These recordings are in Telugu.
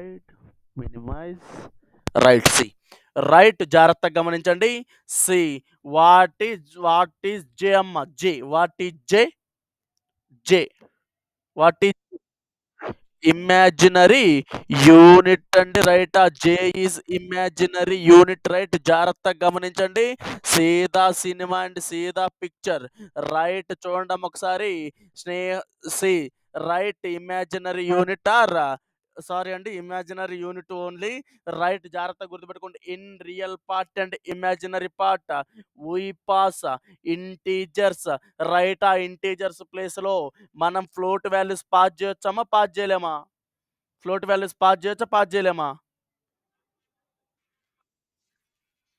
Right, minimize, right. See, right జాగ్రత్తగా గమనించండి. సి, వాట్ ఈజ్ జే అమ్మ? J, what is J? J, what is imaginary unit అండి. రైటా? J is imaginary unit. Right, జాగ్రత్తగా గమనించండి. సీదా సినిమా అండ్ సీదా పిక్చర్. రైట్, చూడండి ఒకసారి. Sneha, see, right imaginary unit or, sorry అండి, ఇమాజినరీ యూనిట్ ఓన్లీ. రైట్, జాగ్రత్తగా గుర్తుపెట్టుకోండి. In real part and imaginary part we pass integers. Right, ఆ ఇంటీజర్స్ ప్లేస్ లో మనం ఫ్లోట్ వాల్యూస్ పాస్ చేయొచ్చమ్మా, పాస్ చేయలేమా? ఫ్లోట్ వాల్యూస్ పాస్ చేయొచ్చా, పాస్ చేయలేమా?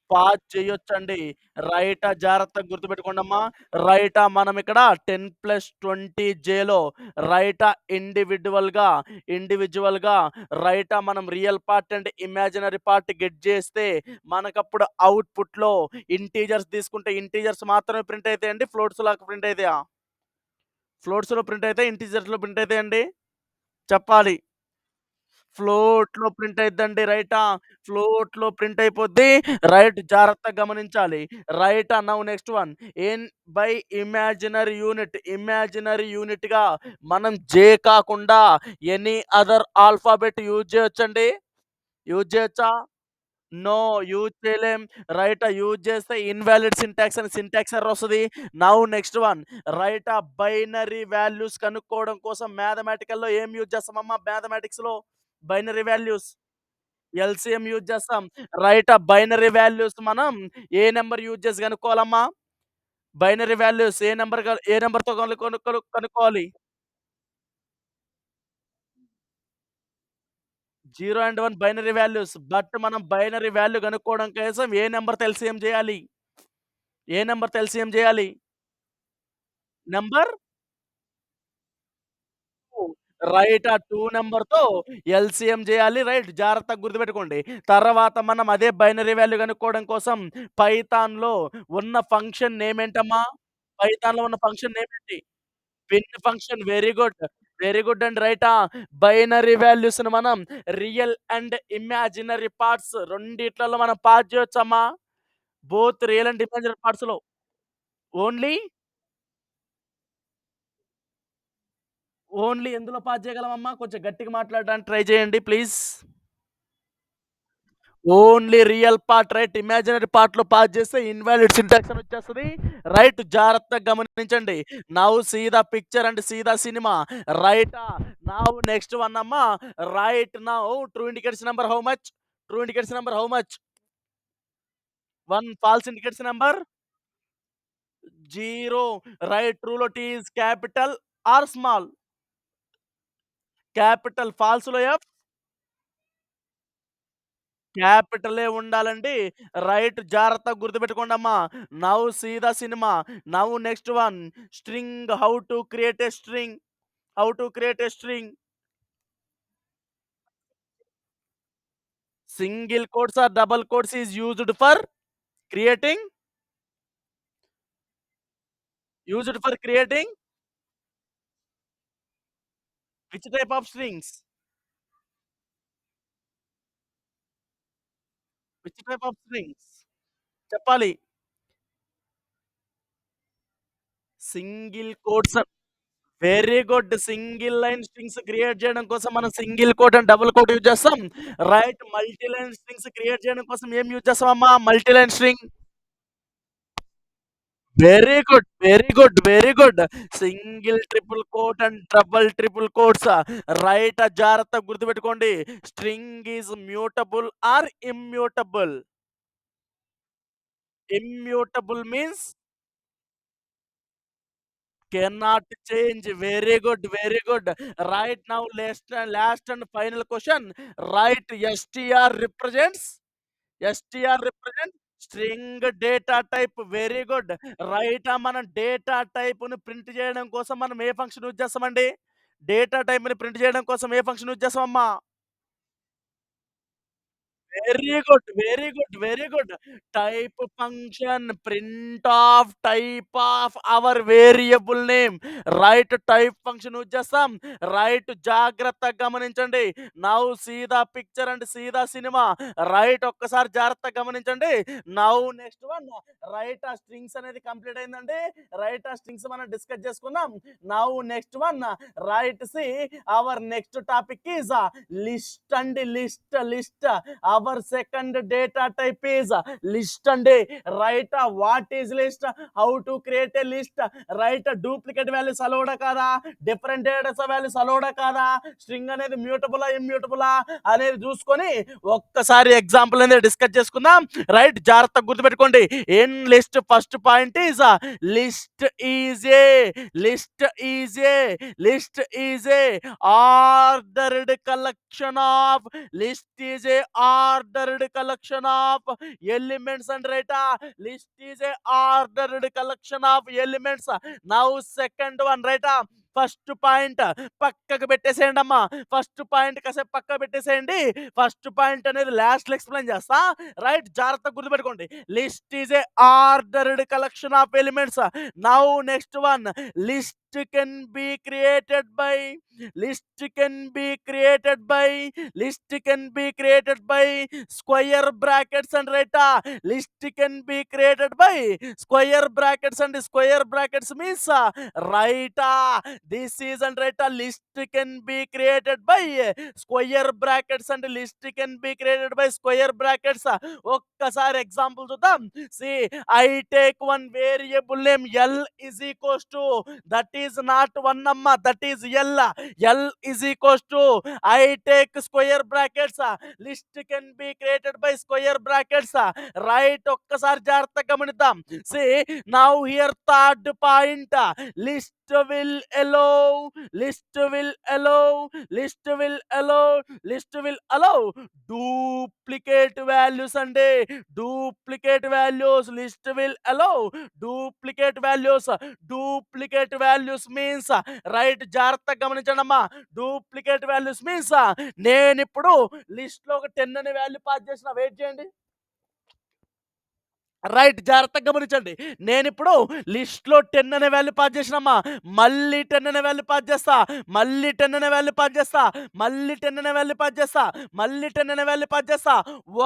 పాస్ చేయొచ్చండి. రైటా? జాగ్రత్తగా గుర్తుపెట్టుకోండమ్మా. రైటా? మనం ఇక్కడ 10+20 జేలో రైటా? ఇండివిడ్యువల్‌గా రైటా? మనం real part and imaginary part get చేస్తే మనకప్పుడు అవుట్‌పుట్‌లో ఇంటీజర్స్ తీసుకుంటే ఇంటీజర్స్ మాత్రమే ప్రింట్ అయితాయండి. ఫ్లోట్స్‌లో ప్రింట్ అయితాయా? ఫ్లోట్స్‌లో ప్రింట్ అయితాయా? ఇంటీజర్స్‌లో ప్రింట్ అయితాయండి? చెప్పాలి. ఫ్లోట్‌లో ప్రింట్ అయిద్దండి. రైటా? ఫ్లోట్‌లో ప్రింట్ అయిపోద్ది. రైట్, జాగ్రత్తగా గమనించాలి. రైటా? Now next one. In by imaginary యూనిట్‌గా మనం జే కాకుండా ఎనీ అదర్ ఆల్ఫాబెట్ యూజ్ చేయొచ్చండి? యూజ్ చేయొచ్చా? నో, యూజ్ చేయలేం. రైటా? యూజ్ చేస్తే ఇన్‌వాలిడ్ సింటాక్స్ అని సింటాక్స్ ఎర్రర్ వస్తది. Now next one. రైటా? బైనరీ వాల్యూస్ కనుక్కోవడం కోసం మ్యాథమెటికల్‌లో ఏం యూజ్ చేస్తామమ్మా? మ్యాథమెటిక్స్‌లో బైనరీ వాల్యూస్, ఎల్‌సీఎం యూజ్ చేస్తాం. రైటా? బైనరీ వాల్యూస్ మనం ఏ నంబర్ యూజ్ చేసి కనుక్కోవాలమ్మా? బైనరీ వాల్యూస్ ఏ నంబర్‌తో కనుక్కోవాలి? 0 అండ్ 1 బైనరీ వాల్యూస్. బట్ మనం బైనరీ వాల్యూ కనుక్కోవడం కోసం ఏ నంబర్‌తో ఎల్‌సీఎం చేయాలి? ఏ నంబర్‌తో ఎల్‌సీఎం చేయాలి? నంబర్ 2. రైట్, ఆ 2 నంబర్‌తో ఎల్‌సీఎం చేయాలి. రైట్, జాగ్రత్తగా గుర్తుపెట్టుకోండి. తర్వాత మనం అదే బైనరీ వాల్యూ కనుక్కోవడం కోసం పైథాన్‌లో ఉన్న ఫంక్షన్ నేమ్ ఏంటమ్మా? పైథాన్‌లో ఉన్న ఫంక్షన్ నేమ్ ఏంటి? Bin function. Very good. Very good అండి. రైటా? బైనరీ వాల్యూస్‌ని మనం రియల్ అండ్ ఇమాజినరీ పార్ట్స్ రెండిట్లలో మనం పాస్ చేయొచ్చమ్మా. బోత్ రియల్ అండ్ ఇమాజినరీ పార్ట్స్‌లో. ఓన్లీ, ఓన్లీ ఎందులో పాస్ చేయగలమమ్మా? కొంచెం గట్టిగా మాట్లాడడానికి ట్రై చేయండి please. Only real part. Right, imaginary పార్ట్‌లో పాస్ చేస్తే ఇన్‌వాలిడ్ సింటాక్స్ అని వచ్చేస్తది. రైట్, జాగ్రత్తగా గమనించండి. Now see the picture and see the cinema. రైటా? నౌ నెక్స్ట్ వన్ అమ్మా. Right now true indicates number how much? True indicates number how much? 1, false indicates number 0. Right, ట్రూలో T is capital or small? Capital. ఫాల్స్‌లో ఎఫ్ క్యాపిటలే ఉండాలండి. రైట్, జాగ్రత్తగా గుర్తుపెట్టుకోండమ్మా. Now see the cinema. Now next one. String, how to create a string? How to create a string? Single quotes or double quotes is creating used for creating which type of strings? Which type of strings? చెప్పాలి. Single quotes. Very good. Single line strings create చేయడం కోసం మనం single quote and double quote use చేస్తాం. Right, multi line strings create చేయడం కోసం ఏం యూజ్ చేస్తామమ్మా? Multi line string. Very good. Very good. Very good. Single triple quote and double triple quotes. Right, జాగ్రత్తగా గుర్తుపెట్టుకోండి. String is mutable or immutable? Immutable means cannot change. Very good. Very good. Right now, last and final question. Right, STR represents string data type. Very good. Right, మనం డేటా టైప్‌ని ప్రింట్ చేయడం కోసం మనం ఏ ఫంక్షన్ యూజ్ చేస్తామండి? డేటా టైప్‌ని ప్రింట్ చేయడం కోసం ఏ ఫంక్షన్ యూజ్ చేస్తామమ్మా? Very good. Very good. Very good. Type function print of type of our variable name. Right type function use చేస్తాం. రైట్ జాగ్రత్తగా గమనించండి. Now see the picture and see the cinema. Right ఒక్కసారి జాగ్రత్తగా గమనించండి. నౌ నెక్స్ట్ వన్ రైట్ ఆ స్ట్రింగ్స్ అనేది కంప్లీట్ అయిందండి. రైట్ ఆ స్ట్రింగ్స్ మనం డిస్కస్ చేసుకుందాం. Now next one right see our next topic is list అండి. List our second data type is list అండి. Right what is list, how to create a list, right duplicate values అలౌడా కాదా, డిఫరెంట్ డేటా వాల్యూస్ అలౌడా కాదా, స్ట్రింగ్ అనేది మ్యూటబులా ఇమ్యూటబులా అనేది చూసుకొని ఒక్కసారి ఎగ్జాంపుల్ అనేది డిస్కస్ చేసుకుందాం. రైట్ జాగ్రత్తగా గుర్తుపెట్టుకోండి. In list first point is list is A list is A list is a ordered collection of list is a ordered collection of elements and right list is a ordered collection of elements. Now second one right first point పక్కకు పెట్టేసేయండి అమ్మా. ఫస్ట్ పాయింట్ కాసేపు పక్క పెట్టేసేయండి. ఫస్ట్ పాయింట్ అనేది లాస్ట్ లో ఎక్స్ప్లెయిన్ చేస్తా. రైట్ జాగ్రత్తగా గుర్తుపెట్టుకోండి. List is a ordered collection of elements. Now next one list can be created by list can be created by list can be created by square brackets and right list can be created by square brackets and square brackets means right this is and right list can be created by square brackets and list can be created by square brackets. ఒక్కసారి ఎగ్జాంపుల్ చూద్దాం. See I take one variable name L is equals to that is not one అమ్మ, that is L. L is equals to I take square brackets list can be created by square brackets. Right ఒక్కసారి జాగ్రత్తగా గమనిద్దాం. See now here third point list will allow list will allow list will allow list will allow duplicate values అండి. Duplicate values list will allow duplicate values. Duplicate values means right జాగ్రత్తగా గమనించండి అమ్మా. డూప్లికేట్ వాల్యూస్ మీన్స్ నేను ఇప్పుడు లిస్ట్ లో ఒక 10 అనే వాల్యూ పాస్ చేసిన. వెయిట్ చేయండి. రైట్ జాగ్రత్తగా గమనించండి. నేను ఇప్పుడు లిస్ట్ లో 10 అనే వాల్యూ పాస్ చేసినమ్మా. మళ్ళీ 10 అనే వాల్యూ పాస్ చేస్తా. మళ్ళీ 10 అనే వాల్యూ పాస్ చేస్తా. మళ్ళీ 10 అనే వాల్యూ పాస్ చేస్తా. మళ్ళీ 10 అనే వాల్యూ పాస్ చేస్తా.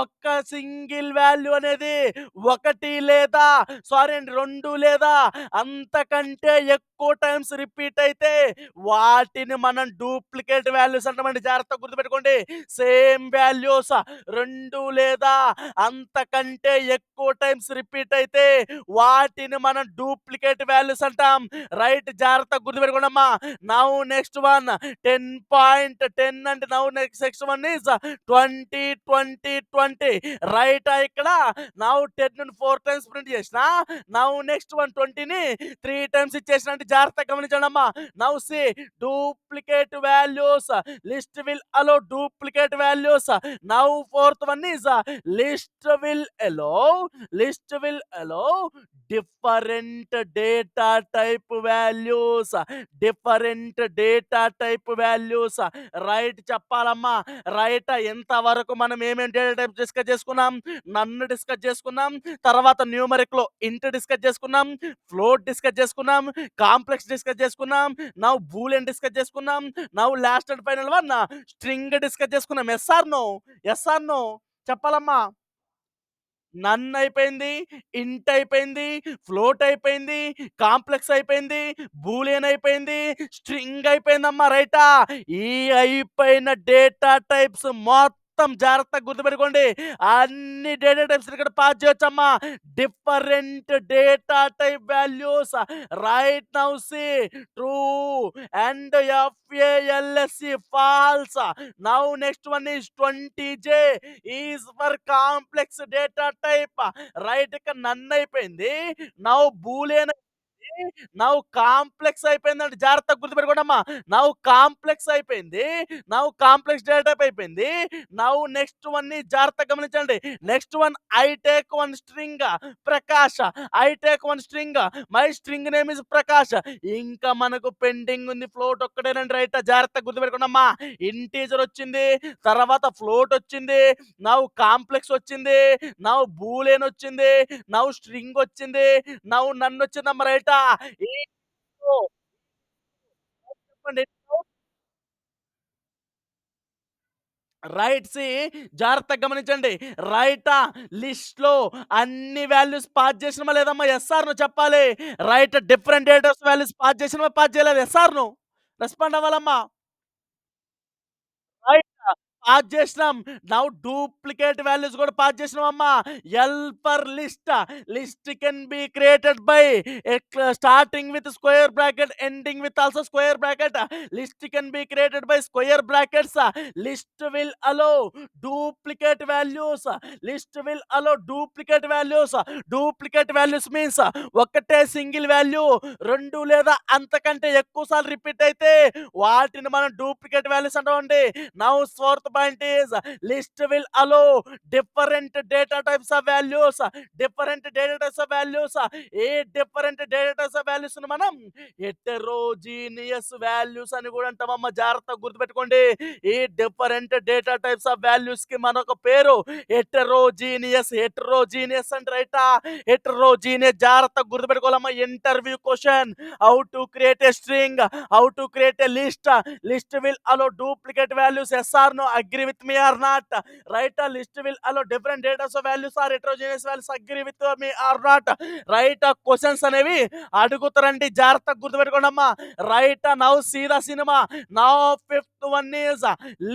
ఒక్క సింగిల్ వాల్యూ అనేది ఒకటి లేదా సారీ అండి 2 లేదా అంతకంటే ఎక్కువ టైమ్స్ రిపీట్ అయితే వాటిని మనం డూప్లికేట్ వాల్యూస్ అంటామండి. జాగ్రత్తగా గుర్తుపెట్టుకోండి. సేమ్ వాల్యూస్ 2 లేదా అంతకంటే ఎక్కువ టైమ్స్ రిపీట్ అయితే వాటిని మనం డూప్లికేట్ వాల్యూస్ అంటాం. రైట్ జాగ్రత్తగా గుర్తుపెట్టుకోండి అమ్మా. నౌ నెక్స్ట్ వన్ 10.10 అంటే now next one is 20 right. ఇక్కడ నౌ 10 4 టైమ్స్ ప్రింట్ చేసిన. నౌ నెక్స్ట్ వన్ 20ని 3 టైమ్స్ ఇచ్చేసిన. అంటే జాగ్రత్తగా గమనించండి అమ్మా. Now see duplicate values list will allow duplicate values. Now fourth one is list will allow different data type values. Different data type values. Right చెప్పాలమ్మా. రైట్ ఎంతవరకు మనం ఏమేమి డేటా టైప్ డిస్కస్ చేసుకున్నాం? నన్ను డిస్కస్ చేసుకున్నాం. తర్వాత న్యూమరిక్ లో ఇంట్ డిస్కస్ చేసుకున్నాం. ఫ్లోట్ డిస్కస్ చేసుకున్నాం. కాంప్లెక్స్ డిస్కస్ చేసుకున్నాం. నౌ బూలియన్ డిస్కస్ చేసుకున్నాం. Now last and final one string discuss చేసుకున్నాం. ఎస్ ఆర్ నో చెప్పాలమ్మా. నన్ అయిపోయింది, ఇంట్ అయిపోయింది, ఫ్లోట్ అయిపోయింది, కాంప్లెక్స్ అయిపోయింది, బూలియన్ అయిపోయింది, స్ట్రింగ్ అయిపోయిందమ్మా. రైటా ఈ అయిపోయిన డేటా టైప్స్ మొత్తం జాగ్రత్తగా గుర్తుపెట్టుకోండి. అన్ని డేటా టైప్స్ ఇక్కడ పాస్ చేయొచ్చమ్మా. Different data type values. Right now see true and FALSE false. Now next one is 20J is for complex data type. Right ఇక్కడ నన్ అయిపోయింది. నౌ బూలియన్ నౌ కాంప్లెక్స్ అయిపోయిందండి. జాగ్రత్తగా గుర్తుపెట్టుకోండమ్మా. నౌ కాంప్లెక్స్ అయిపోయింది. నౌ కాంప్లెక్స్ డేటా టైప్ అయిపోయింది. నౌ నెక్స్ట్ వన్‌ని జాగ్రత్తగా గమనించండి. Next one I take one string Prakash. I take one string. My string name is Prakash. ఇంకా మనకు పెండింగ్ ఉంది ఫ్లోట్ ఒక్కటేనండి రైట్. జాగ్రత్తగా గుర్తుపెట్టుకోండమ్మా. ఇంటీజర్ వచ్చింది. తర్వాత ఫ్లోట్ వచ్చింది. నౌ కాంప్లెక్స్ వచ్చింది. నౌ బూలియన్ వచ్చింది. నౌ స్ట్రింగ్ వచ్చింది. నౌ నన్ వచ్చిందమ్మా రైటా. ఈ చెప్పండి. రైట్ సి జాగ్రత్తగా గమనించండి. రైటా లిస్ట్‌లో అన్ని వాల్యూస్ పాస్ చేసినమా లేదమ్మా? యెస్ ఆర్ నో చెప్పాలి. Right different datas values pass చేసినమా? పాస్ చేయలేదా? Yes or no? రెస్పాండ్ అవ్వాలమ్మా. రైట్. పాస్ చేసినాం. నౌ డూప్లికేట్ వాల్యూస్ కూడా పాస్ చేసినామమ్మా. L for list. List can be created by starting with square bracket ending with also square bracket. List can be created by square brackets. List will allow duplicate values. List will allow duplicate values. Duplicate values means ఒకటే సింగిల్ వాల్యూ 2 లేదా అంతకంటే ఎక్కువ సార్లు రిపీట్ అయితే వాటిని మనం డూప్లికేట్ వాల్యూస్ అంటామండి. Now fourth point is list will allow different data types of values. Different data types of values. ఏ different data types of values ని మనం హెటెరోజీనియస్ వాల్యూస్ అని కూడా అంటామమ్మ. జాగ్రత్తగా గుర్తుపెట్టుకోండి. ఈ different data types of values కి మనొక పేరు హెటెరోజీనియస్. హెటెరోజీనియస్ అంటే రైటా. హెటెరోజీనియస్ జాగ్రత్తగా గుర్తుపెట్టుకోవాలమ్మా. Interview question. How to create a string, how to create a list. List will allow duplicate values. Yes or no? Agree with me or not? Right. List will allow different datas of values or heterogeneous values. Agree with me or not? Right. Questions అనేవి అడుగుతారండి. జాగ్రత్తగా గుర్తుపెట్టుకోండి అమ్మా. Right. Now see the cinema. Now fifth one is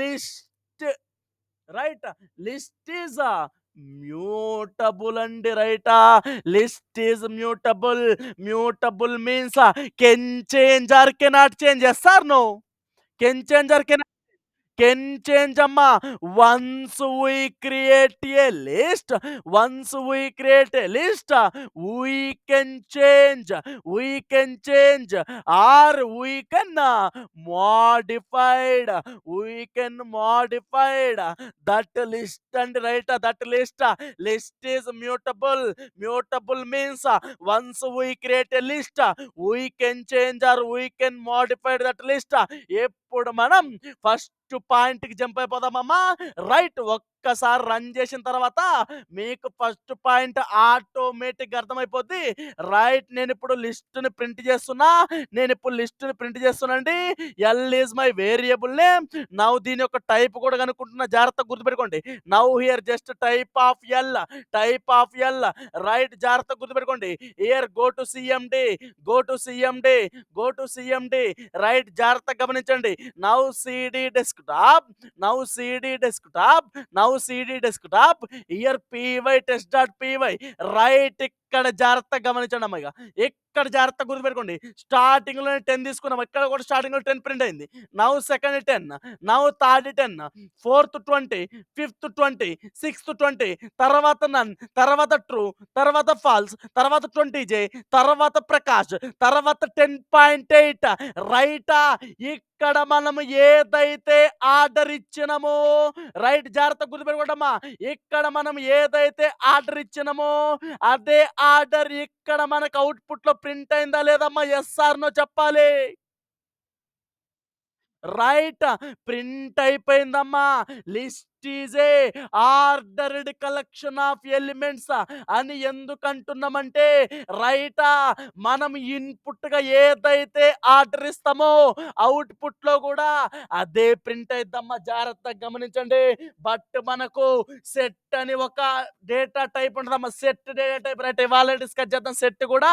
list. Right. List is mutable అండి రైటా. List is mutable. Mutable means can change or cannot change. Yes or no? Can change or can change అమ్మా. Once we create a list, once we create a list, we can change, we can change or we can modified, we can modified that list and right. That list. List is mutable. Mutable means once we create a list, we can change or we can modified that list. ఎప్పుడు మనం ఫస్ట్ పాయింట్‌కి జంప్ అయిపోదామమ్మా. రైట్. ఒక్కసారి రన్ చేసిన తర్వాత మీకు ఫస్ట్ పాయింట్ ఆటోమేటిక్‌గా అర్థమైపోద్ది. రైట్. నేనిప్పుడు లిస్ట్‌ని ప్రింట్ చేస్తున్నా. నేనిప్పుడు లిస్ట్‌ని ప్రింట్ చేస్తున్నానండి. L is my variable name. Now దీని యొక్క టైప్ కూడా కనుక్కుంటున్నా. జాగ్రత్తగా గుర్తుపెట్టుకోండి. Now here just type of L. Type of L. Right. జాగ్రత్తగా గుర్తుపెట్టుకోండి. Here go to CMD. Go to CMD. Go to CMD. Right. జాగ్రత్తగా గమనించండి. Now CD desktop. Now CD desktop. Now CD desktop. Here py test dot py. Right. ఇక్కడ జాగ్రత్తగా గమనించండమ్మా ఇక. ఇక్కడ జాగ్రత్తగా గుర్తుపెట్టుకోండి. స్టార్టింగ్‌లోనే 10 తీసుకున్నాం. ఇక్కడ కూడా స్టార్టింగ్‌లో 10 ప్రింట్ అయింది. Now second 10. Now third 10. Fourth 20. Fifth 20. Sixth 20. తర్వాత నన్. తర్వాత ట్రూ. తర్వాత ఫాల్స్. తర్వాత 20 తర్వాత ప్రకాష్. తర్వాత 10.8 రైటా. ఇక్కడ మనం ఏదైతే ఆర్డర్ ఇచ్చినామో రైట్. జాగ్రత్తగా గుర్తుపెట్టుకోండమ్మా. ఇక్కడ మనం ఏదైతే ఆర్డర్ ఇచ్చినామో అదే ఆర్డర్ ఇక్కడ మనకు అవుట్‌పుట్ లో ప్రింట్ అయిందా లేదమ్మా? యెస్ ఆర్ నో చెప్పాలి. రైట్. ప్రింట్ అయిపోయిందమ్మా. List is a ordered collection of elements అని ఎందుకు అంటున్నామంటే రైటా మనం ఇన్పుట్ గా ఏదైతే ఆర్డర్ ఇస్తామో అవుట్పుట్ లో కూడా అదే ప్రింట్ అయిద్దమ్మా. జాగ్రత్తగా గమనించండి. బట్ మనకు సెట్ అని ఒక డేటా టైప్ ఉంటుందమ్మా. Set data type right. ఇవాళ డిస్కస్ చేద్దాం సెట్ కూడా.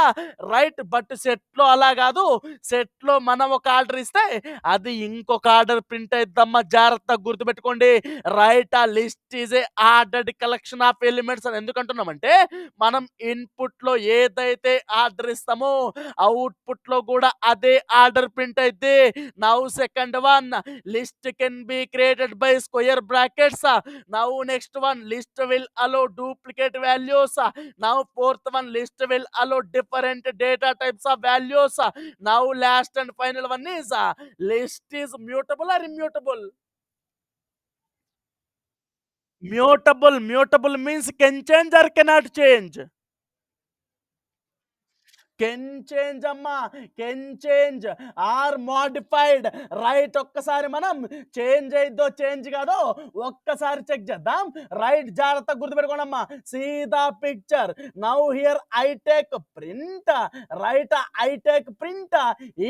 రైట్. బట్ సెట్ లో అలా కాదు. సెట్ లో మనం ఒక ఆర్డర్ ఇస్తే అది ఇంకొక ఆర్డర్ ప్రింట్ అయిద్దమ్మా. జాగ్రత్తగా గుర్తుపెట్టుకోండి. Right. Right a list is a ordered collection of elements అని ఎందుకంటున్నామంటే, మనం ఇన్‌పుట్‌లో ఏదైతే ఆర్డర్ ఇస్తామో, అవుట్‌పుట్‌లో కూడా అదే ఆర్డర్ ప్రింట్ అయిద్ది. Now second one, list can be created by square brackets. Now next one, list will allow duplicate values. Now fourth one, list will allow different data types of values. Now last and final one is list is mutable or immutable? Mutable means can change or cannot change. Can change అమ్మా, can change or modified. Right, ఒక్కసారి మనం చేంజ్ అయిద్దో చేంజ్ కాదో ఒక్కసారి చెక్ చేద్దాం. రైట్, జాగ్రత్తగా గుర్తుపెట్టుకోండి అమ్మా. See the picture. Now here I take print. Right, I take print.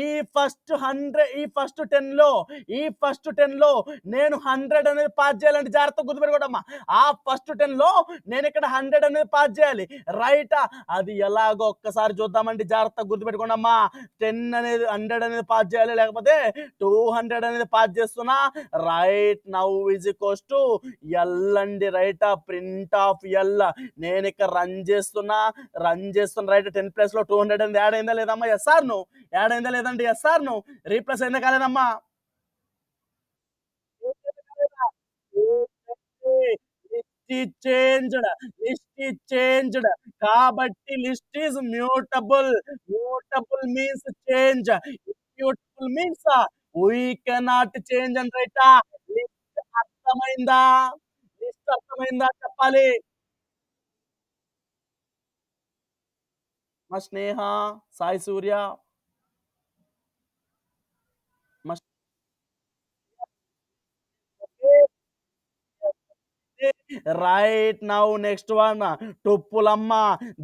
ఈ ఫస్ట్ 100, ఈ ఫస్ట్ 10 లో నేను 100 అనేది పాస్ చేయాలంటే జాగ్రత్తగా గుర్తుపెట్టుకోండి అమ్మా. ఆ ఫస్ట్ 10 లో నేను ఇక్కడ 100 అనేది పాస్ చేయాలి. రైట్, అది ఎలాగో ఒక్కసారి చూద్దామండి. జాగ్రత్తగా గుర్తుపెట్టుకోండి అమ్మా. 10 అనేది 100 అనేది పాస్ చేయాలి, లేకపోతే 200 అనేది పాస్ చేస్తున్నా. Right, now is equals to L అండి. Right, print of L. నేను ఇక్కడ రన్ చేస్తున్నా. రైట్, 10 ప్లస్ లో 200 అనేది యాడ్ అయిందా లేదమ్మా? Yes or no? యాడ్ అయిందా లేదండి? Yes or no? రీప్లేస్ అయిందా కాలేదమ్మా? చేంజ్డ్. కాబట్టి list is mutable. Mutable means change. Immutable means we cannot change and right. List అర్థమైందా? లిస్ట్ అర్థమైందా చెప్పాలి. మా స్నేహ, సాయి సూర్య, మా రైట్, నౌ నెక్స్ట్ వన్, టుప్పులమ్మ.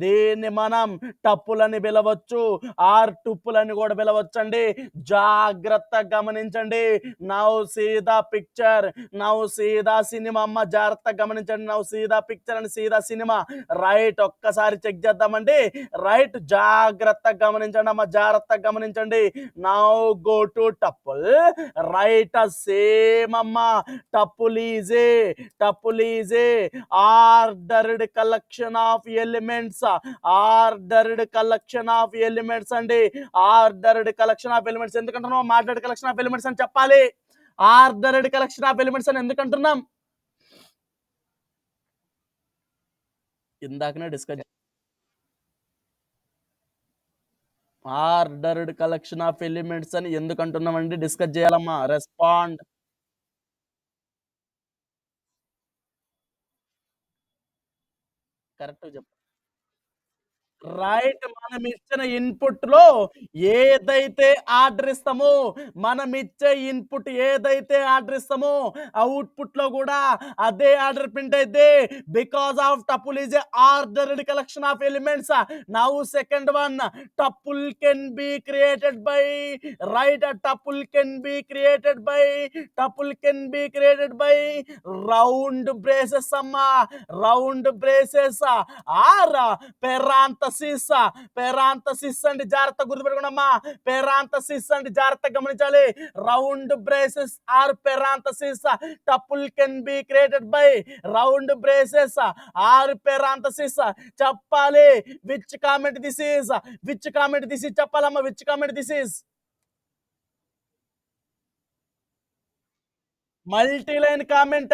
దీన్ని మనం టప్పులని పిలవచ్చు, ఆర్ టుప్పులని కూడా పిలవచ్చండి. జాగ్రత్తగా గమనించండి. Now see the picture. Now see the cinema అమ్మ. జాగ్రత్తగా గమనించండి. Now see the picture and see the cinema. Right, ఒక్కసారి చెక్ చేద్దామండి. రైట్, జాగ్రత్తగా గమనించండి అమ్మ. జాగ్రత్తగా గమనించండి. Now go to tuple. Right, same అమ్మ. Tuple is a, tuple is a ordered collection of elements. Ordered collection of elements అండి. ఆర్డర్డ్ కలెక్షన్ ఆఫ్ ఎలిమెంట్స్ ఎందుకంటున్నాం? ఆర్డర్డ్ కలెక్షన్ ఆఫ్ ఎలిమెంట్స్ అని చెప్పాలి. ఆర్డర్డ్ కలెక్షన్ ఆఫ్ ఎలిమెంట్స్ అని ఎందుకంటున్నాం? ఇందాకనే discuss. Ordered collection of elements అని ఎందుకంటున్నామండి? డిస్కస్ చేయాలమ్మా. రెస్పాండ్. కరెక్ట్ చెప్పు. రైట్, మనం ఇచ్చిన ఇన్పుట్ లో ఏదైతే ఆర్డర్ ఇస్తామో, మనం ఇచ్చే ఇన్పుట్ ఏదైతే ఆర్డర్ ఇస్తామో అవుట్పుట్ లో కూడా అదే ఆర్డర్ ప్రింట్ అయితే. Because of tuple is a ordered collection of elements. Now second one, tuple can be created by. Right, tuple can be created by round braces అమ్మా. Round braces or parenthesis. Parenthesis అంటే జాగ్రత్త గుర్తుపెట్టుకోండి అమ్మా. పెరాంతసిస్ అంటే జాగ్రత్త గమనించాలి. Round braces or parenthesis. Tuple can be created by round braces or parenthesis. చెప్పాలి. Which comment this is? Which comment this is చెప్పాలమ్మా. Which comment this is? multi-line comment.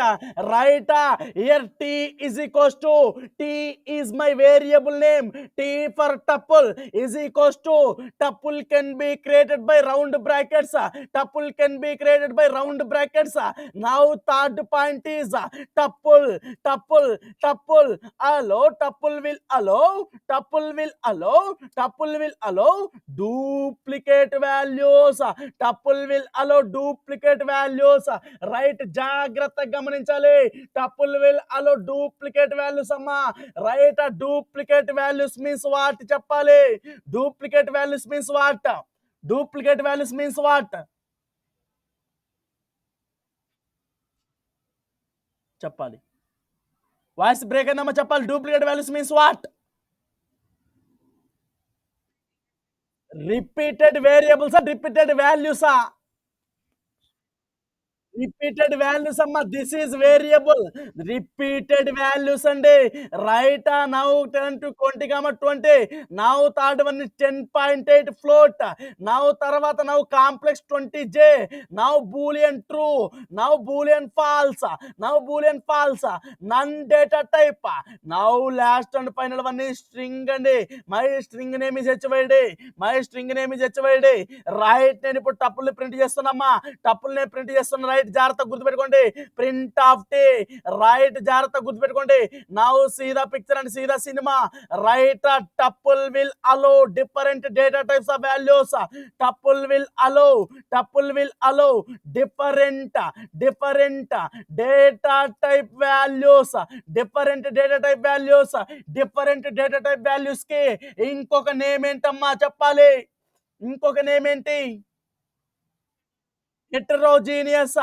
Right, here t is equals to, t is my variable name. T for tuple is equals to, tuple can be created by round brackets. Tuple can be created by round brackets. Now third point is tuple allow, tuple will allow duplicate values. Tuple will allow duplicate values. Right, జాగ్రత్తగా గమనించాలి. Tuple will allow duplicate values అమ్మా. Right, duplicate values means what చెప్పాలి. Duplicate values means what? Duplicate values means what చెప్పాలి. వాయిస్ బ్రేక్ అయిందమ్మా, చెప్పాలి. Duplicate values means what? Repeated వేరియబుల్సా, రిపీటెడ్ వాల్యూసా? రిపీటెడ్ వాల్యూస్ అమ్మ. This is variable. Repeated values అండి. Right now 10 to 20, 20. Now third one is 10.8 float. Now తర్వాత now complex 20J. Now boolean true. Now boolean false. Now boolean false. None data type. Now last and final one is string అండి. My string name is HYD. My string name is HYD. Right నేను ఇప్పుడు టప్పుల్ని ప్రింట్ చేస్తున్నామ్మా. టప్పుల్ని ప్రింట్ చేస్తున్నా. రైట్ జాగ్రత్త గుర్తుపెట్టుకోండి. Print of T. రైట్ జాగ్రత్త గుర్తుపెట్టుకోండి. Now see the picture and see the cinema. Right tuple will allow different data types of values. Tuple will allow different data type values. Different data type values. Different data type values కి ఇంకొక నేమ్ ఏంటమ్మా చెప్పాలి? ఇంకొక నేమ్ ఏంటి? heterogeneous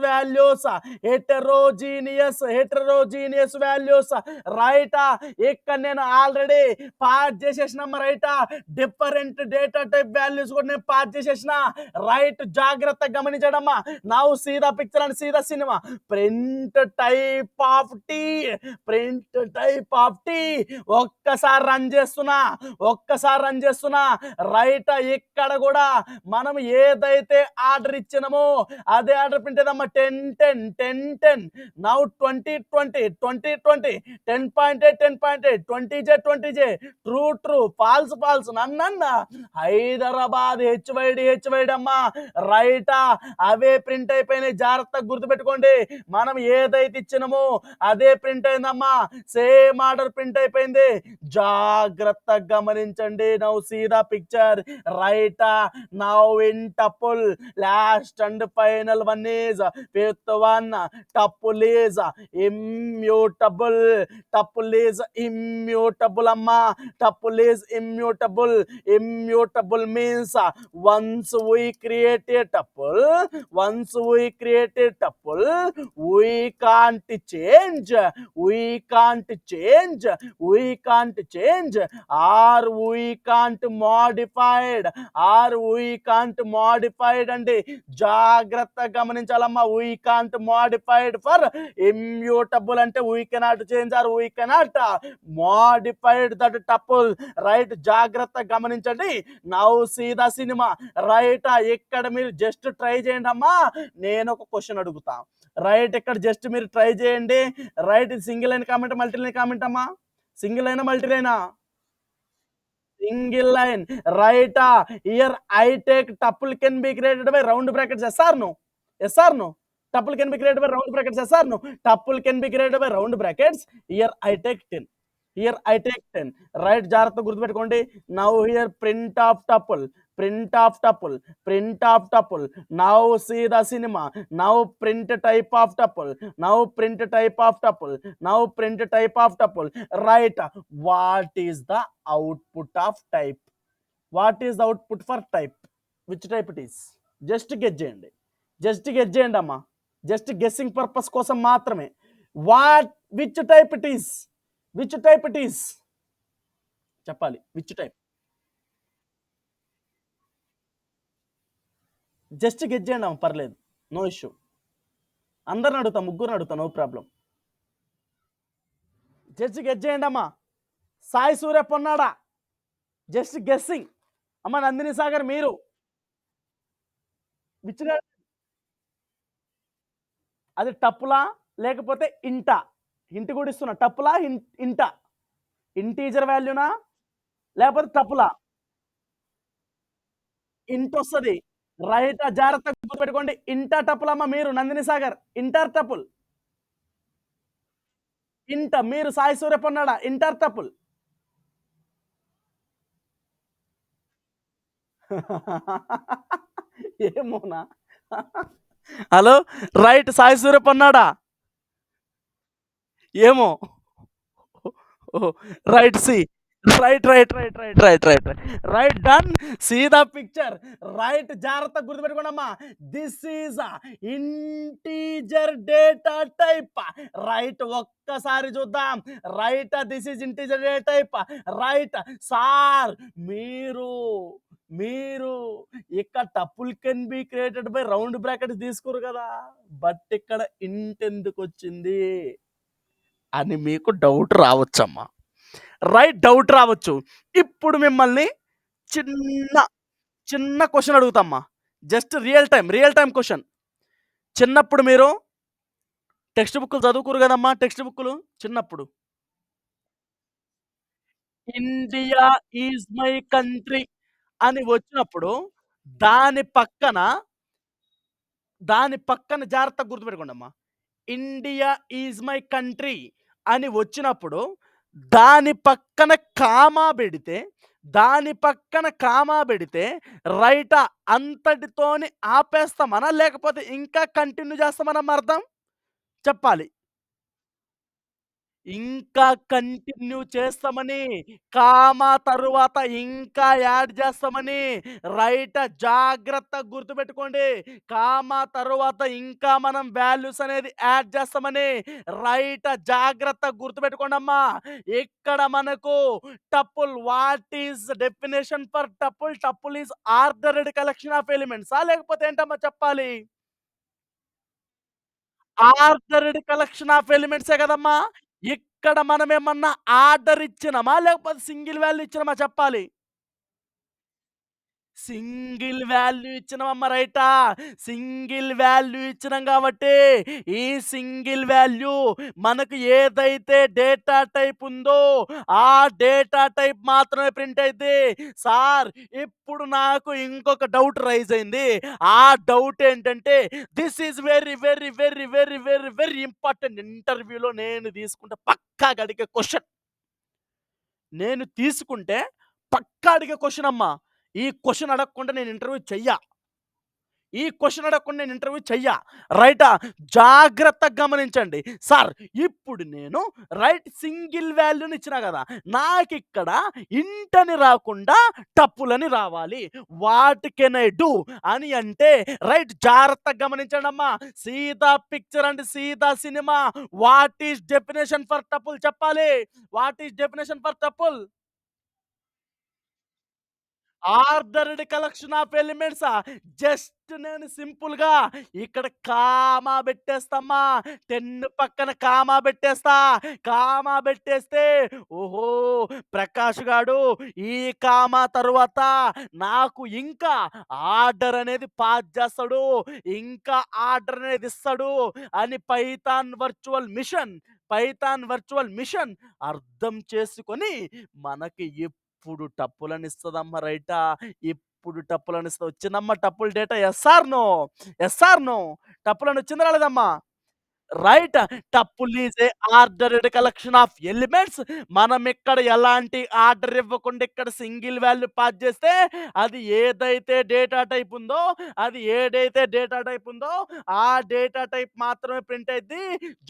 values. Heterogeneous values. Right ఇక్కడ నేను ఆల్రెడీ పాస్ చేసేసినమ్మా. Right different data type values కూడా నేను పాస్ చేసేసిన. రైట్ జాగ్రత్త గమనించడమ్మా. Now see the picture and see the cinema. Print type of T. Print type of T. ఒక్కసారి రన్ చేస్తున్నా. రైట్ ఇక్కడ కూడా మనం ఏదైతే ఆర్డర్ ఇచ్చినామో అదే ఆర్డర్ ప్రింట్ అయ్యిందమ్మా. 10. నౌ 20. 10.8 20J. ట్రూ ఫాల్స్ నన్న. హైదరాబాద్ హెచ్వైడి అమ్మా. రైటా అవే ప్రింట్ అయిపోయినాయి. జాగ్రత్తగా గుర్తుపెట్టుకోండి. మనం ఏదైతే ఇచ్చినామో అదే ప్రింట్ అయిందమ్మా. సేమ్ ఆర్డర్ ప్రింట్ అయిపోయింది. జాగ్రత్తగా గమనించండి. Now see the picture. Right now in tuple last and final one is fifth one. Tuple is immutable. అమ్మా. Tuple is immutable means once we create a tuple we can't change or we can't modified అండి. జాగ్రత్త గమనించాలమ్మా. we can't modified for immutable అంటే we cannot change or we cannot modified that tuple. Right జాగ్రత్త గమనించండి. Now see the cinema. Right ఇక్కడ మీరు జస్ట్ ట్రై చేయండి అమ్మా. నేను ఒక క్వశ్చన్ అడుగుతా. రైట్ ఇక్కడ జస్ట్ మీరు ట్రై చేయండి. Right single line comment multi line comment అమ్మా. సింగిల్ లైనా మల్టీ లైనా? Single line. Right here I take tuple can be created by round brackets. yes or no? Tuple can be created by round brackets. yes or no? Tuple can be created by round brackets. Here I take 10. Right జాగ్రత్త గుర్తుపెట్టుకోండి. Now here print of tuple. Now see the cinema. Now print type of tuple. Right what is the output of type? What is the output for type? Which type it is? Just guess చేయండి అమ్మా. జస్ట్ గెస్సింగ్ పర్పస్ కోసం మాత్రమే. Which type it is? చెప్పాలి. Which type? జస్ట్ గెస్ చేయండి అమ్మ. పర్లేదు, నో ఇష్యూ. అందరిని అడుగుతా, ముగ్గురిని అడుగుతా, నో ప్రాబ్లం. జస్ట్ గెస్ చేయండి అమ్మా. సాయి సూర్య పొన్నాడా? జస్ట్ గెస్సింగ్ అమ్మ. నందిని సాగర్ మీరు? విచ్? అది టప్పులా లేకపోతే ఇంటా? ఇంటి కూడా ఇస్తున్నా. టప్పులా ఇంటా? ఇంటీజర్ వాల్యూనా లేకపోతే టప్పులా? ఇంట్ వస్తుంది. రైట్ జాగ్రత్తగా గుర్తుపెట్టుకోండి. ఇంటర్ టపుల్ అమ్మ మీరు. Nandini Sagar enter tuple. మీరు సాయి సూర్య పొన్నాడా? Enter tuple. ఏమోనా? Hello right Sai Surya Ponnada? ఏమో. Right see. Right. Right done. See the picture. Right జాగ్రత్తగా గుర్తుపెట్టుకోండమ్మా. This is integer data type. Right ఒక్కసారి చూద్దాం. Right this is integer data type. Right sir మీరు మీరు ఇక్కడ tuple can be created by round brackets తీసుకోరు కదా, బట్ ఇక్కడ ఇంట్ ఎందుకు వచ్చింది అని మీకు డౌట్ రావచ్చమ్మా. రైట్ డౌట్ రావచ్చు. ఇప్పుడు మిమ్మల్ని చిన్న చిన్న క్వశ్చన్ అడుగుతామ్మా. Just real time question. చిన్నప్పుడు మీరు టెక్స్ట్ బుక్లు చదువుకోరు కదమ్మా, టెక్స్ట్ బుక్లు చిన్నప్పుడు. ఇండియా ఈజ్ మై కంట్రీ అని వచ్చినప్పుడు దాని పక్కన జాగ్రత్తగా గుర్తుపెట్టుకోండమ్మా. ఇండియా ఈజ్ మై కంట్రీ అని వచ్చినప్పుడు దాని పక్కన కామా పెడితే రైటా అంతటితోని ఆపేస్తామనా లేకపోతే ఇంకా కంటిన్యూ చేస్తామనమ్మా అర్థం చెప్పాలి. ఇంకా కంటిన్యూ చేస్తామని, కామా తరువాత ఇంకా యాడ్ చేస్తామని. రైట్ జాగ్రత్తగా గుర్తుపెట్టుకోండి. కామా తరువాత ఇంకా మనం వాల్యూస్ అనేది యాడ్ చేస్తామని. రైట్ జాగ్రత్తగా గుర్తుపెట్టుకోండమ్మా. ఇక్కడ మనకు tuple what is definition for tuple? Tuple is ordered collection of ఎలిమెంట్సా లేకపోతే ఏంటమ్మా చెప్పాలి? ఆర్డర్డ్ కలెక్షన్ ఆఫ్ ఎలిమెంట్సే కదమ్మా. ఇక్కడ మనమేమన్నా ఆర్డర్ ఇచ్చినామా లేకపోతే సింగిల్ వాల్యూ ఇచ్చినామా చెప్పాలి. సింగిల్ వాల్యూ ఇచ్చినామమ్మ రైటా. సింగిల్ వాల్యూ ఇచ్చినాం కాబట్టి ఈ సింగిల్ వాల్యూ మనకు ఏదైతే డేటా టైప్ ఉందో ఆ డేటా టైప్ మాత్రమే ప్రింట్ అయితే. సార్ ఇప్పుడు నాకు ఇంకొక డౌట్ రైజ్ అయింది. ఆ డౌట్ ఏంటంటే దిస్ ఈజ్ వెరీ ఇంపార్టెంట్. ఇంటర్వ్యూలో నేను తీసుకుంటే పక్కా అడిగే క్వశ్చన్. నేను తీసుకుంటే పక్కా అడిగే క్వశ్చన్ అమ్మా. ఈ క్వశ్చన్ అడగకుండా నేను ఇంటర్వ్యూ చెయ్య. రైటా? జాగ్రత్తగా గమనించండి. సార్ ఇప్పుడు నేను రైట్ సింగిల్ వాల్యూని ఇచ్చినా కదా, నాకిక్కడ ఇంట్ అని రాకుండా టపులని రావాలి. వాట్ కెన్ ఐ డూ అని అంటే రైట్ జాగ్రత్తగా గమనించండమ్మా. సీదా పిక్చర్ అండ్ సీదా cinema. What is definition for tuple చెప్పాలి. What is definition for tuple? Ordered collection of ఎలిమెంట్సా? జస్ట్ నేను సింపుల్‌గా ఇక్కడ కామా పెట్టేస్తమ్మా. 10 పక్కన కామా పెట్టేస్తా. కామా పెట్టేస్తే ఓహో! ప్రకాష్ గాడు ఈ కామా తరువాత నాకు ఇంకా ఆర్డర్ అనేది పాస్ చేస్తాడు. ఇంకా ఆర్డర్ అనేది ఇస్తాడు అని పైథాన్ వర్చువల్ మిషన్ అర్థం చేసుకొని మనకి ఇప్పుడు టప్పులనిస్తదమ్మ రైటా. ఇప్పుడు టప్పులనిస్తది. వచ్చిందమ్మా tuple data. Yes or no? టప్పులని వచ్చిందా రాలేదమ్మా? Right. Tuple is a ordered collection of elements. మనం ఇక్కడ ఎలాంటి ఆర్డర్ ఇవ్వకుండా ఇక్కడ సింగిల్ వాల్యూ పాస్ చేస్తే అది ఏదైతే డేటా టైప్ ఉందో ఆ డేటా టైప్ మాత్రమే ప్రింట్ అయిద్ది.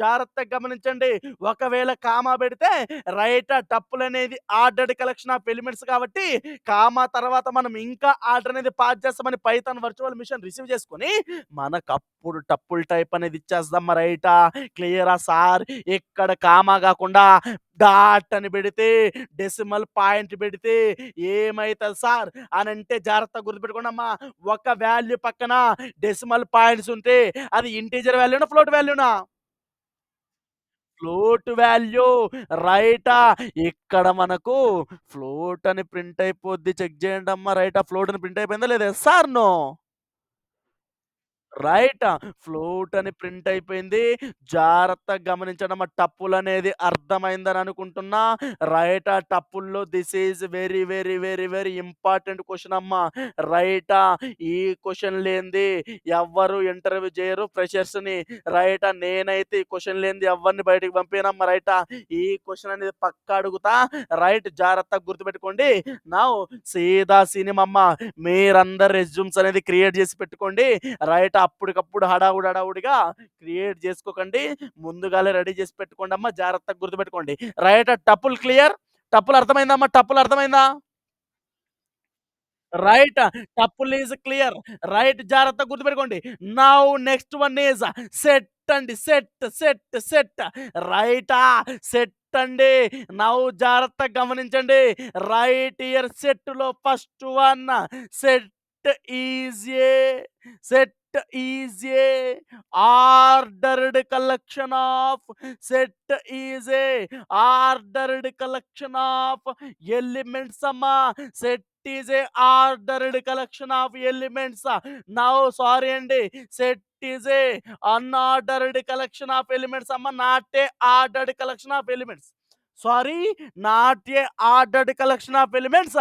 జాగ్రత్తగా గమనించండి. ఒకవేళ కామా పెడితే రైట్ టపుల్ అనేది ఆర్డర్డ్ కలెక్షన్ ఆఫ్ ఎలిమెంట్స్ కాబట్టి కామా తర్వాత మనం ఇంకా ఆర్డర్ అనేది పాస్ చేస్తామని పైథాన్ వర్చువల్ మిషన్ రిసీవ్ చేసుకొని మనకప్పుడు టపుల్ టైప్ అనేది ఇచ్చేద్దాం రైటా. క్లియరా సార్? ఇక్కడ కామా కాకుండా డాట్ అని పెడితే డెసిమల్ పాయింట్ పెడితే ఏమైతుంది సార్ అని అంటే జాగ్రత్తగా గుర్తుపెట్టుకోండి అమ్మా. ఒక వాల్యూ పక్కన డెసిమల్ పాయింట్స్ ఉంటే అది ఇంటీజర్ వాల్యూనా ఫ్లోట్ వాల్యూనా? Float value. రైటా? ఇక్కడ మనకు ఫ్లోట్ అని ప్రింట్ అయిపోద్ది. చెక్ చేయండి అమ్మా. రైటా? ఫ్లోట్ అని ప్రింట్ అయిపోయిందా లేదా? Yes or no? Right. Float అని ప్రింట్ అయిపోయింది. జాగ్రత్తగా గమనించండమ్మా. టప్పులనేది అర్థమైందని అనుకుంటున్నా. రైటా? టప్పుల్లో this is very important question అమ్మా. రైటా? ఈ క్వెషన్ లేనిది ఎవ్వరు ఇంటర్వ్యూ చేయరు ఫ్రెషర్స్‌ని. రైటా? నేనైతే ఈ క్వెషన్ లేనిది ఎవ్వరిని బయటికి పంపియనమ్మా. రైటా? ఈ క్వెషన్ అనేది పక్కా అడుగుతా. రైట్ జాగ్రత్తగా గుర్తుపెట్టుకోండి. నౌ సీదా సినిమమ్మ. మీరందరు రెజ్యూమ్స్ అనేది క్రియేట్ చేసి పెట్టుకోండి. రైట్ అప్పటికప్పుడు హడావుడిగా క్రియేట్ చేసుకోకండి. ముందుగాలే రెడీ చేసి పెట్టుకోండమ్మా. జాగ్రత్తగా గుర్తుపెట్టుకోండి. Right tuple clear? టప్పులు అర్థమైందమ్మా? టప్పులు అర్థమైందా? Right. Tuple is clear. Right. జాగ్రత్తగా గుర్తుపెట్టుకోండి. Now next one is set అండి. సెట్. రైటా? సెట్ అండి. నౌ జాగ్రత్తగా గమనించండి. రైట్ హియర్ సెట్‌లో first one set is a set is a ordered collection of set is a ordered collection of elements అమ్మా. Set is a ordered collection of elements. Now sorry అండి. Set is a unordered collection of elements అమ్మ. Not a ordered collection of elements. Sorry, not a ordered collection of elements.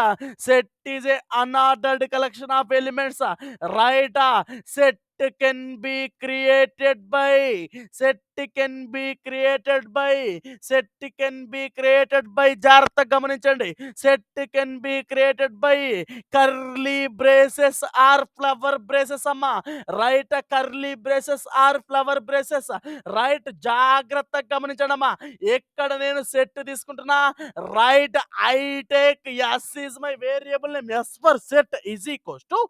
Set is a unordered collection of elements. Right. Set can be created by set can be created by set can be created by జాగ్రత్తగా గమనించండి. Set can be created by curly braces or flower braces అమ్మా. Right. Curly braces or flower braces. Right. జాగ్రత్తగా గమనించండి అమ్మా. ఎక్కడ నేను సెట్ తీసుకుంటున్నా? Right. I take S is my variable name. S for set is equals to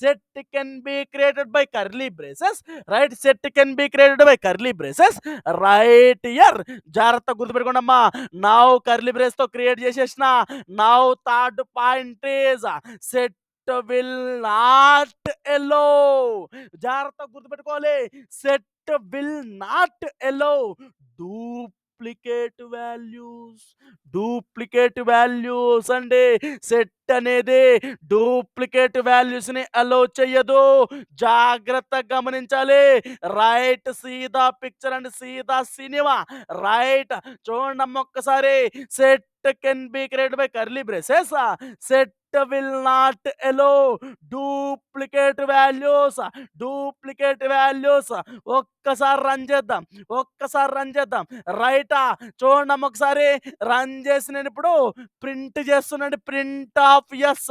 set can be created by curly braces. Right. Set can be created by curly braces. Right year. జాగ్రత్తగా గుర్తుపెట్టుకోండి అమ్మా. నౌ కర్లీ బ్రేస్ తో క్రియేట్ చేసేసిన. Now third point is set will not allow. జాగ్రత్తగా గుర్తుపెట్టుకోవాలి. Set will not allow duplicate values. Duplicate values అండి. సెట్ అనేది డూప్లికేట్ వాల్యూస్ ని అలో చెయ్యదు. జాగ్రత్తగా గమనించాలి. రైట్. సీదా పిక్చర్ అండ్ సీదా సినిమా. రైట్. చూడండి ఒక్కసారి. Set can be created by curly braces. Set will not allow duplicate values. Duplicate values. ఒక్కసారి రన్ చేద్దాం. ఒక్కసారి రన్ చేద్దాం. రైటా? చూడండి ఒకసారి. రన్ చేసి నేను ఇప్పుడు ప్రింట్ చేస్తున్నాను. Print of S.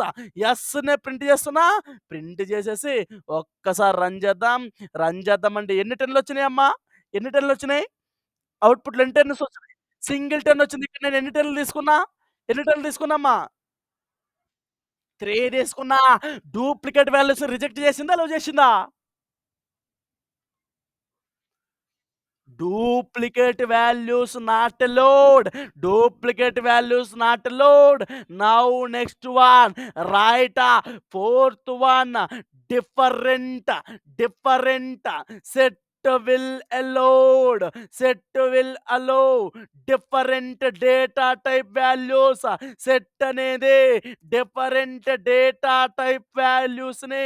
ఎస్ నే ప్రింట్ చేస్తున్నా. ప్రింట్ చేసేసి ఒక్కసారి రన్ చేద్దాం. రన్ చేద్దామండి. ఎన్ని టెన్లు వచ్చినాయి అమ్మా? ఎన్ని టెన్లు వచ్చినాయి? అవుట్పుట్లు ఎన్ని టెన్స్ వచ్చినాయి? సింగిల్ టెన్ వచ్చింది. ఇక్కడ నేను ఎన్ని టెన్లు తీసుకున్నా? ఎన్ని టెన్లు తీసుకున్నామ్మా? 3 తీసుకున్నా. డూప్లికేట్ వాల్యూస్ రిజెక్ట్ చేసిందా? అలౌ చేసిందా? Duplicate values not allowed. Duplicate values not allowed. Now next one. Right. Fourth one. Different. Different. Set will allowed. Set will allow different data type values. Set అనేది డిఫరెంట్ డేటా టైప్ వాల్యూస్ ని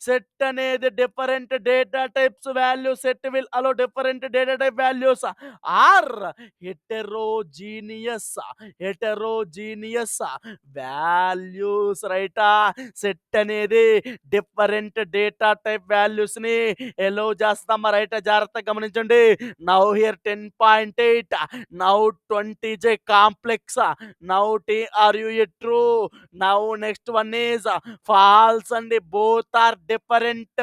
సెట్ అనేది different data types values. Set will allow different data type values or heterogeneous. Heterogeneous values. రైటా? సెట్ అనేది డిఫరెంట్ డేటా టైప్ వాల్యూస్ ని ఎలో చేస్తామా? రైట్. జాగ్రత్తగా గమనించండి. Now here 10.8. Now 20 is a complex. Now T are you a true? Now next one is false and both are different.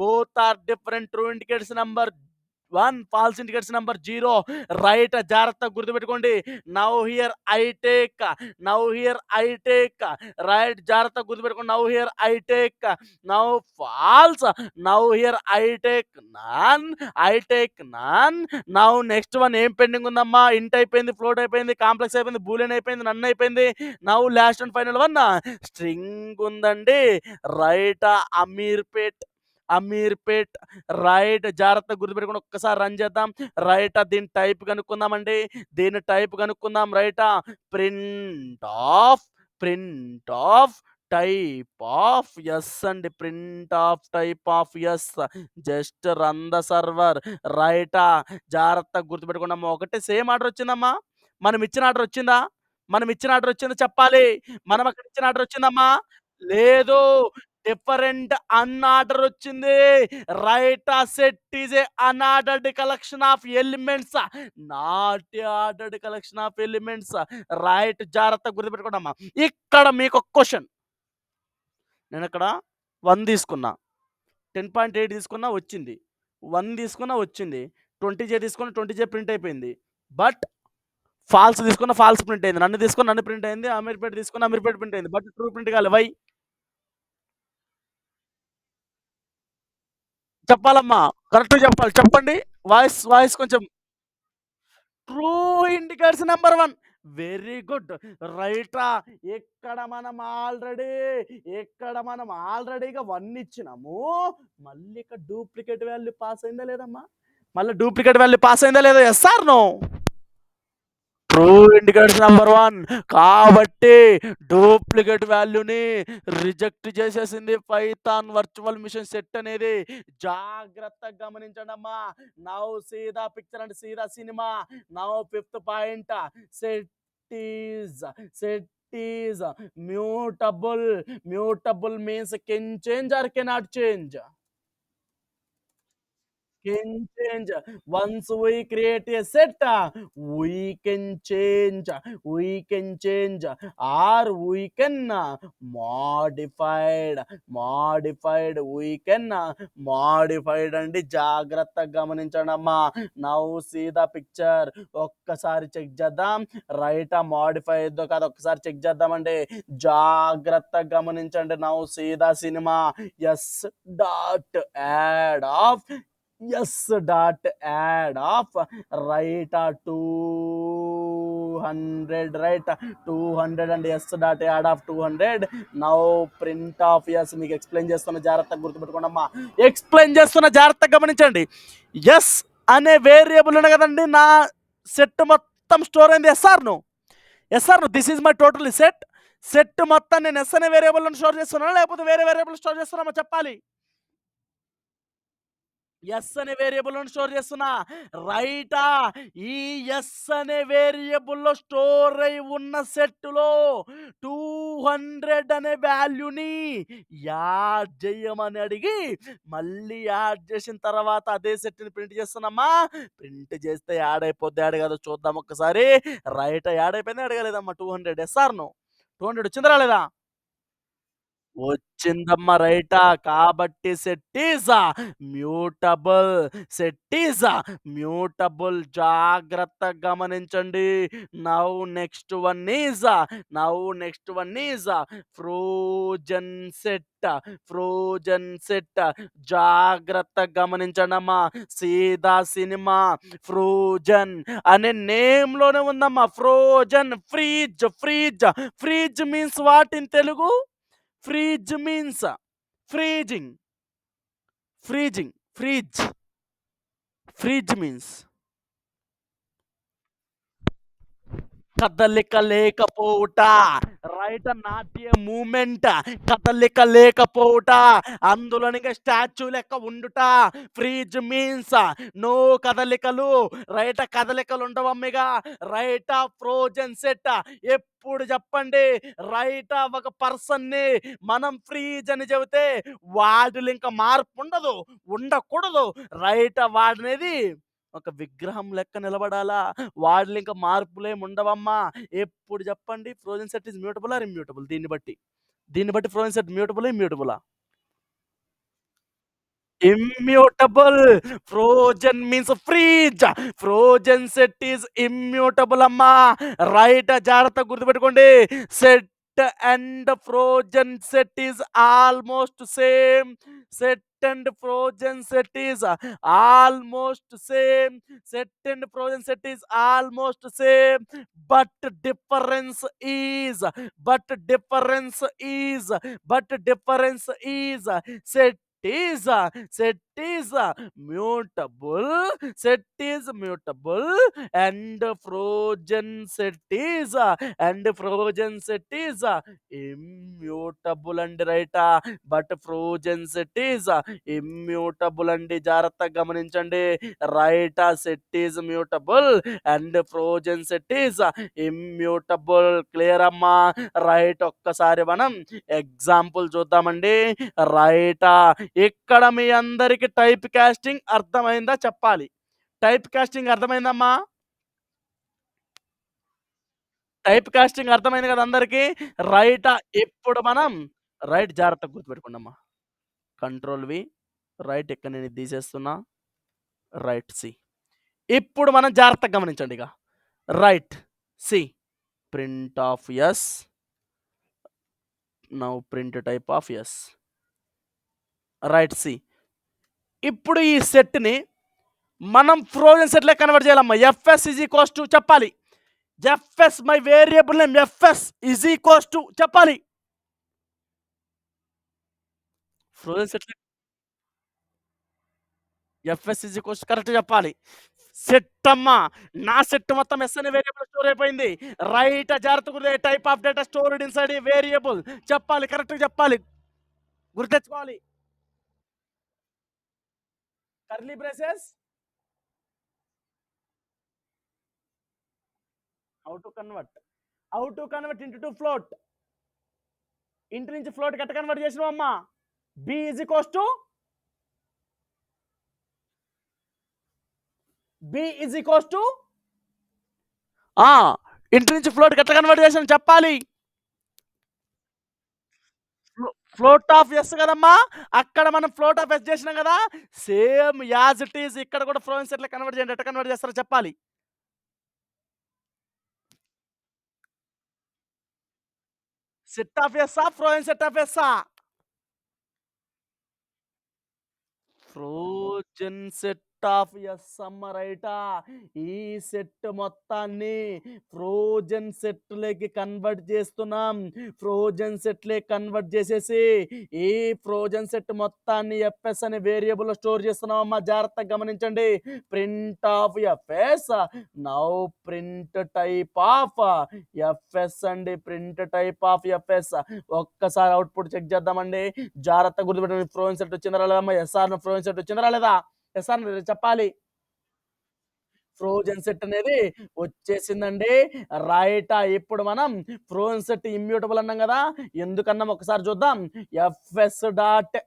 Both are different. True indicates number 1, false indicates number 0. Right. జాగ్రత్తగా గుర్తుపెట్టుకోండి. Now here I take. Now here I take. Right. జాగ్రత్తగా గుర్తుపెట్టుకోండి. Now here I take. Now false. Now here I take none. I take none. Now next one ఏం పెండింగ్ ఉందమ్మా? ఇంట్ అయిపోయింది, ఫ్లోట్ అయిపోయింది, కాంప్లెక్స్ అయిపోయింది, బూలియన్ అయిపోయింది, నన్ అయిపోయింది. Now last and final one string ఉందండి. రైట్. అమీర్పేట్. అమీర్పేట్. రైట్. జాగ్రత్తగా గుర్తుపెట్టుకుని ఒక్కసారి రన్ చేద్దాం. రైట్. దీని టైప్ కనుక్కుందామండి. దీని టైప్ కనుక్కుందాం. రైటా? Print of. Print of type of S అండి. Print of type of S. Just run the server. రైటా? జాగ్రత్తగా గుర్తుపెట్టుకున్నామా? ఒకటే సేమ్ ఆర్డర్ వచ్చిందమ్మా. మనం ఇచ్చిన ఆర్డర్ వచ్చిందా? మనం ఇచ్చిన ఆర్డర్ వచ్చిందో చెప్పాలి. మనం అక్కడ ఇచ్చిన ఆర్డర్ వచ్చిందమ్మా? లేదు. డిఫరెంట్ అన్ఆర్డర్ వచ్చింది. Right. Set is a unordered collection of elements. Not a ordered collection of elements. Right. జాగ్రత్తగా గుర్తుపెట్టుకోండమ్మా. ఇక్కడ మీకు ఒక క్వశ్చన్. నేను ఇక్కడ 1 తీసుకున్నా. 10.8 తీసుకున్నా వచ్చింది. 1 తీసుకున్నా వచ్చింది. 20J తీసుకున్నా 20J ప్రింట్ అయిపోయింది. బట్ ఫాల్స్ తీసుకున్న ఫాల్స్ ప్రింట్ అయింది. నన్ను తీసుకొని నన్ను ప్రింట్ అయింది. అమీర్‌పేట తీసుకున్న అమీర్‌పేట ప్రింట్ అయింది. బట్ ట్రూ ప్రింట్ కాలే. వై? చెప్పాలమ్మా. కరెక్ట్‌గా చెప్పాలి. చెప్పండి. వాయిస్ వాయిస్ కొంచెం true indicates number 1. Very good. రైటా. ఇక్కడ మనం ఆల్రెడీ ఇక్కడ మనం ఆల్రెడీగా 1 ఇచ్చినాము. మళ్ళీ ఇక్కడ డూప్లికేట్ వాల్యూ పాస్ అయిందా లేదమ్మా? మళ్ళీ డూప్లికేట్ వాల్యూ పాస్ అయిందా లేదా? Yes or no? True indicators number 1. కాబట్టి డూప్లికేట్ వాల్యూని రిజెక్ట్ చేసేసింది పైథాన్ వర్చువల్ మిషన్ సెట్ అనేది. జాగ్రత్తగా గమనించండమ్మా. Now see the picture and see the cinema. Now fifth point. Set is set is mutable. Mutable means can change or cannot change. Can change. Once we create a set, we can change. We can change, or we can modified. Modified. We can modified అండి. జాగ్రత్తగా గమనించండమ్మా. Now see the picture. ఒక్కసారి చెక్ చేద్దాం. రైట్ మాడిఫై అయ్యిద్దో కాదు ఒక్కసారి చెక్ చేద్దామండి. జాగ్రత్తగా గమనించండి. Now see the cinema. S dot add of yes dot add of right 200 right 200 and yes dot add of 200. now print of yes మీకు ఎక్స్ప్లెయిన్ చేస్తున్న జాగ్రత్తగా గుర్తుపెట్టుకోండమ్మా. ఎక్స్ప్లెయిన్ చేస్తున్న జాగ్రత్తగా గమనించండి. ఎస్ అనే వేరియబుల్ ఉంది కదండి నా సెట్ మొత్తం స్టోర్ అయింది. Yes or no? Yes or no? This is my total set. Set మొత్తం నేను ఎస్ అనే వేరియబుల్ స్టోర్ చేస్తున్నాను లేకపోతే వేరే వేరియబుల్ స్టోర్ చేస్తున్నామో చెప్పాలి. ఎస్ అనే వేరియబుల్‌లో స్టోర్ చేస్తున్నా. రైటా? ఈ ఎస్ అనే వేరియబుల్‌లో స్టోర్ అయి ఉన్న సెట్‌లో 200 అనే వాల్యూని యాడ్ చేయమని అడిగి, మళ్ళీ యాడ్ చేసిన తర్వాత అదే సెట్‌ని ప్రింట్ చేస్తున్నామా. ప్రింట్ చేస్తే యాడ్ అయిపోద్ది. యాడ్ కాదో చూద్దాం ఒక్కసారి. రైట్ యాడ్ అయిపోయిందా? యాడ్ కాలేదమ్మా? 200 ఎస్ ఆర్ నో? 200 వచ్చిందా రాలేదా? వచ్చిందమ్మా. రైటా. కాబట్టి set is mutable. Set is mutable. జాగ్రత్తగా గమనించండి. Now next one is now next one is frozen set. Frozen set. జాగ్రత్తగా గమనించండమ్మా. సీదా సినిమా ఫ్రోజన్ అనే నేమ్ లోనే ఉందమ్మా. Frozen. Freeze. Freeze. Freeze means what in Telugu? Freeze means freezing. Freezing. Freeze. Freeze means కదలిక లేకపోవుట. రైట్ నాట్య మూమెంట్. కదలిక లేకపోవుట. అందులోనిగా స్టాచ్యూ లెక్క ఉండుట. ఫ్రీజ్ మీన్స్ నో కదలికలు. రైట్ కదలికలు ఉండవమ్మిగా. Right frozen set. ఎప్పుడు చెప్పండి రైట్ ఒక పర్సన్ని మనం ఫ్రీజ్ అని చెబితే వాడిలో ఇంకా మార్పు ఉండదు. ఉండకూడదు. రైట్ వాడినేది ఒక విగ్రహం లెక్క నిలబడాలా. వాడిలో ఇంకా మార్పులేమి ఉండవమ్మా. ఎప్పుడు చెప్పండి frozen set is mutable or immutable? దీన్ని బట్టి ఫ్రోజన్ సెట్ మ్యూటబుల్ ఇమ్యూటబులా? Immutable. Frozen means freeze. Frozen set is immutable అమ్మా. రైట్ జాగ్రత్తగా గుర్తుపెట్టుకోండి. Set and frozen set is almost same. Set and frozen set is almost same. Set and frozen set is almost same. But difference is but difference is but difference is set is set is mutable. Set is mutable and frozen set is immutable and right. But frozen set is immutable and జాగ్రత్తగా గమనించండి. Right set is mutable and frozen set is immutable. Clear అమ్మా. రైట్ ఒక్కసారి మనం ఎగ్జాంపుల్ చూద్దామండి. రైటా. ఇక్కడ మీ అందరికి టైప్ కాస్టింగ్ అర్థమైందా చెప్పాలి. టైప్ కాస్టింగ్ అర్థమైందమ్మా? టైప్ కాస్టింగ్ అర్థమైంది కదా అందరికి. రైటా. ఇప్పుడు మనం రైట్ జాగ్రత్తగా గుర్తుపెట్టుకోండమ్మా. Control V. రైట్ ఇక్కడ నేను ఇది తీసేస్తున్నా. Right see. ఇప్పుడు మనం జాగ్రత్తగా గమనించండి ఇక. Right see print of S. Now print type of S. Right see. ఇప్పుడు ఈ సెట్ని మనం ఫ్రోజన్ సెట్లే కన్వర్ట్ చేయాలమ్మా. ఎఫ్ఎస్ ఈజ్ ఈక్వల్స్ టు చెప్పాలి. FS my variable name FS is equals to చెప్పాలి. Frozen set FS is equals correct చెప్పాలి. సెట్ అమ్మా, నా సెట్ మొత్తం ఎస్ అనే వేరియబుల్ స్టోర్ అయిపోయింది. రైట్ జాగ్రత్తగా type of data stored inside variable చెప్పాలి, కరెక్ట్ చెప్పాలి, గుర్తెచ్చుకోవాలి. Curly braces. How to convert, how to convert into to float. ఇంటి నుంచి ఫ్లోట్ ఎట్ట కన్వర్ట్ చేసినావు అమ్మా? B is equals to b is equals to ఇంటి నుంచి ఫ్లోట్ ఎట్ట కన్వర్ట్ చేసాను చెప్పాలి. ఫ్లోట్ ఆఫ్ ఎస్ కదమ్మా, అక్కడ మనం ఫ్లోట్ ఆఫ్ ఎస్ చేసినాం కదా, సేమ్ యాజ్ ఇట్ ఈస్ ఇక్కడ కూడా ఫ్లోరెన్స్ ఎట్లా కన్వర్ట్ చేయండి, ఎట్లా కన్వర్ట్ చేస్తారో చెప్పాలి. Set of S frozen set of S. Frozen set of S అమ్మ రైటా. ఈ సెట్ మొత్తాన్ని ఫ్రోజన్ సెట్లోకి కన్వర్ట్ చేస్తున్నాం. ఫ్రోజన్ సెట్లే కన్వర్ట్ చేసేసి ఈ ఫ్రోజన్ సెట్ మొత్తాన్ని ఎఫ్ఎస్ అనే వేరియబుల్ స్టోర్ చేస్తున్నాం అమ్మ. జాగ్రత్తగా గమనించండి. Print of FS. Now print type of FS అండి. Print type of FS. ఒక్కసారి అవుట్పుట్ చెక్ చేద్దామండి. జాగ్రత్త గుర్తుపెట్టండి. ఫ్రోజన్ సెట్ వచ్చిందా రాలేదమ్మా? ఎస్ఆర్ ఫ్రోజన్ సెట్ వచ్చిందా రాలేదా? ఎస్ఆర్ చెప్పాలి. ఫ్రోజన్ సెట్ అనేది వచ్చేసిందండి. రైట్. ఇప్పుడు మనం ఫ్రోజన్ సెట్ ఇమ్యూటబుల్ అన్నాం కదా, ఎందుకన్నాం ఒకసారి చూద్దాం. FS dot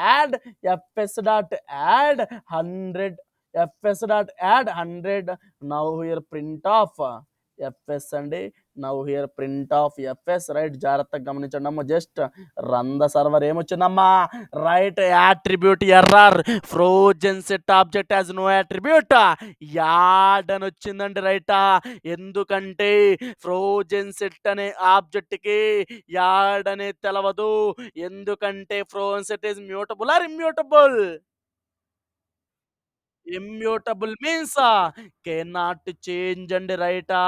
add, FS dot add 100, FS dot add 100. Now here print of FS అండి. Now here print of FS. Right, జాగ్రత్తగా గమనించండి అమ్మ. Just run the server. ఏమొచ్చిందమ్మా? Right, attribute error, frozen set object has no attribute, add అని వచ్చిందండి. రైటా, ఎందుకంటే ఫ్రోజన్ సెట్ అనే ఆబ్జెక్ట్ కి యాడ్ అనే తెలవదు. ఎందుకంటే frozen set is mutable or immutable. Immutable means cannot change అండి. రైటా,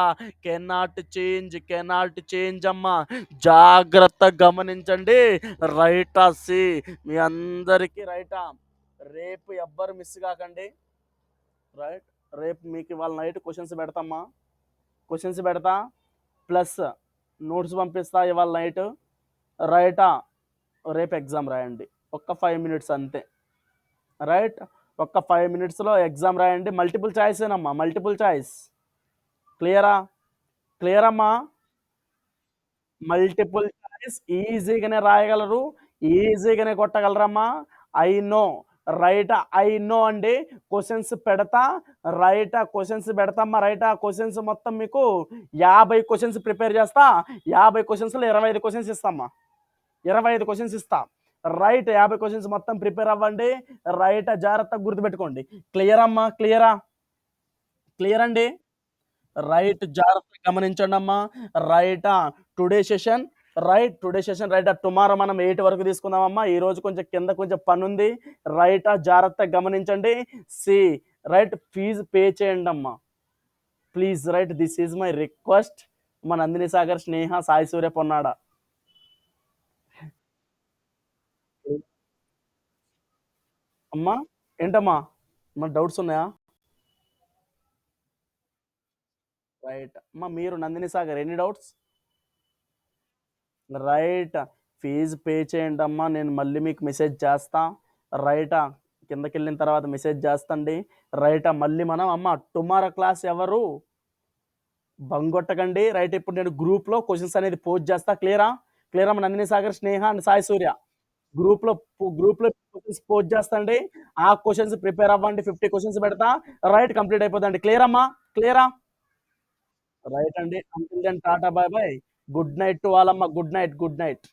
కెనాట్ చేంజ్, కెనాట్ చేంజ్ అమ్మా. జాగ్రత్త గమనించండి. రైటా సి మీ అందరికీ రైటా. రేపు ఎవ్వరు మిస్ కాకండి. రైట్, రేపు మీకు ఇవాళ నైట్ క్వశ్చన్స్ పెడతామ్మా. క్వశ్చన్స్ పెడతా, ప్లస్ నోట్స్ పంపిస్తా ఇవాళ నైట్. రైటా, రేపు ఎగ్జామ్ రాయండి. ఒక్క 5 minutes అంతే. రైట్, ఒక్క 5 minutesలో ఎగ్జామ్ రాయండి. మల్టిపుల్ చాయిసేనమ్మా, మల్టిపుల్ చాయిస్. క్లియరా? క్లియర్ అమ్మా? మల్టిపుల్ చాయిస్ ఈజీగానే రాయగలరు, ఈజీగానే కొట్టగలరమ్మా. I know. Right, I know అండి. క్వశ్చన్స్ పెడతా. రైట్, క్వశ్చన్స్ పెడతామ్మా. రైట్, క్వశ్చన్స్ మొత్తం మీకు 50 క్వశ్చన్స్ ప్రిపేర్ చేస్తా. 50 క్వశ్చన్స్లో 25 క్వశ్చన్స్ ఇస్తామ్మా. 25 క్వశ్చన్స్ ఇస్తా. రైట్, 50 క్వశ్చన్స్ మొత్తం ప్రిపేర్ అవ్వండి. రైట్, జాగ్రత్తగా గుర్తుపెట్టుకోండి. క్లియర్ అమ్మా? క్లియరా? క్లియర్ అండి. రైట్, జాగ్రత్తగా గమనించండి అమ్మా. రైటా, today session. Right, today session. Right, tomorrow మనం 8 వరకు తీసుకుందామమ్మా. ఈ రోజు కొంచెం కింద కొంచెం పని ఉంది. రైటా, జాగ్రత్తగా గమనించండి. సి రైట్, ఫీజు పే చేయండి అమ్మా please. Right, this is my request. మా నందిని సాగర్, స్నేహ, సాయి సూర్య, పొన్నాడ. అమ్మా ఏంటమ్మా, మన డౌట్స్ ఉన్నాయా? రైట్ అమ్మా, మీరు Nandini Sagar any doubts? Right, fees pay చేయండి అమ్మా. నేను మళ్ళీ మీకు మెసేజ్ చేస్తా. రైటా, కిందకి వెళ్ళిన తర్వాత మెసేజ్ చేస్తండి. రైటా, మళ్ళీ మనం అమ్మ టుమారో క్లాస్ ఎవరు బంగొట్టకండి. రైట్, ఇప్పుడు నేను గ్రూప్లో క్వశ్చన్స్ అనేది పోస్ట్ చేస్తా. క్లియరా? క్లియర్ అమ్మ? నందిని సాగర్, స్నేహ అండ్ సాయి సూర్య గ్రూప్లో గ్రూప్లో క్వశ్చన్స్ పోస్ట్ చేస్తండి. ఆ క్వశ్చన్స్ ప్రిపేర్ అవ్వండి. 50 క్వశ్చన్స్ పెడతా. రైట్, కంప్లీట్ అయిపోతుందండి. క్లియర్ అమ్మా? క్లియరా? రైట్ అండి. Until then tata, bye bye. Good night to all అమ్మ. Good night, good night.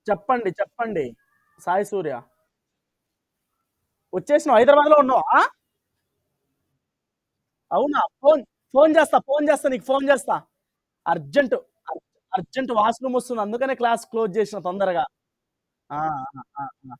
చెప్పండి, చెప్పండి. సాయి సూర్య. వచ్చేసినావు హైదరాబాద్‌లో ఉన్నావా? అవునా? ఫోను చేస్తా నీకు ఫోను చేస్తా. అర్జెంట్. అర్జెంట్ వాష్‌రూమ్ వస్తుంది. అందుకనే క్లాస్ క్లోజ్ చేసిన తొందరగా. ఆ! ఆ! ఆ! ఆ!